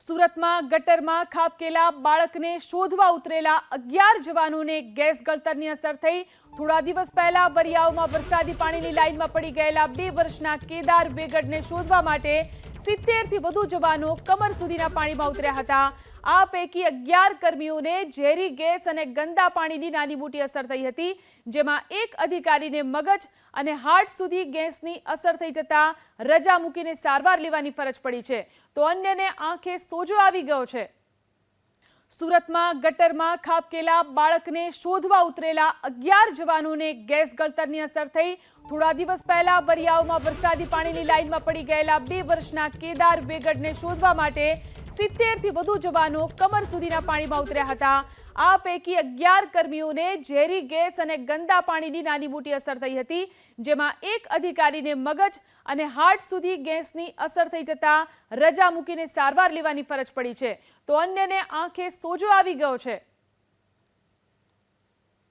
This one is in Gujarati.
સુરતમાં ગટરમાં ખાબકેલા બાળકને શોધવા ઉતરેલા 11 જવાનોને ગેસ ગળતરની અસર થઈ। થોડા દિવસ પહેલા વરિયાઓમાં વરસાદી પાણીની લાઇનમાં પડી ગયેલા 2 વર્ષના કેદાર બેગડને શોધવા માટે 70 થી વધુ જવાનો કમર સુધીના પાણીમાં ઉતર્યા હતા। આ પૈકી 11 કર્મીઓને ઝેરી ગેસ અને ગંદા પાણીની નાની મોટી અસર થઈ હતી, જેમાં એક અધિકારીને મગજ અને હાર્ટ સુધી ગેસની અસર થઈ જતા રજા મૂકીને સારવાર લેવાની ફરજ પડી છે, તો અન્યને આંખે સોજો આવી ગયો છે। સુરતમાં ગટરમાં ખાબકેલા બાળકને શોધવા ઉતરેલા 11 જવાનોને ગેસ ગળતરની અસર થઈ। થોડા દિવસ પહેલા વરિયાઓમાં વરસાદી પાણીની લાઇનમાં પડી ગયેલા 2 વર્ષના કેદાર બેગડને શોધવા માટે 70 થી વધુ જવાનો કમર સુધીના પાણીમાં ઉતર્યા હતા। આ પૈકી 11 કર્મીઓને ઝેરી ગેસ અને ગંદા પાણીની નાની મોટી અસર થઈ હતી, જેમાં એક અધિકારીને મગજ અને હાર્ટ સુધી ગેસની અસર થઈ જતા રજા મૂકીને સારવાર લેવાની ફરજ પડી છે, તો અન્યને આંખે સોજો આવી ગયો છે।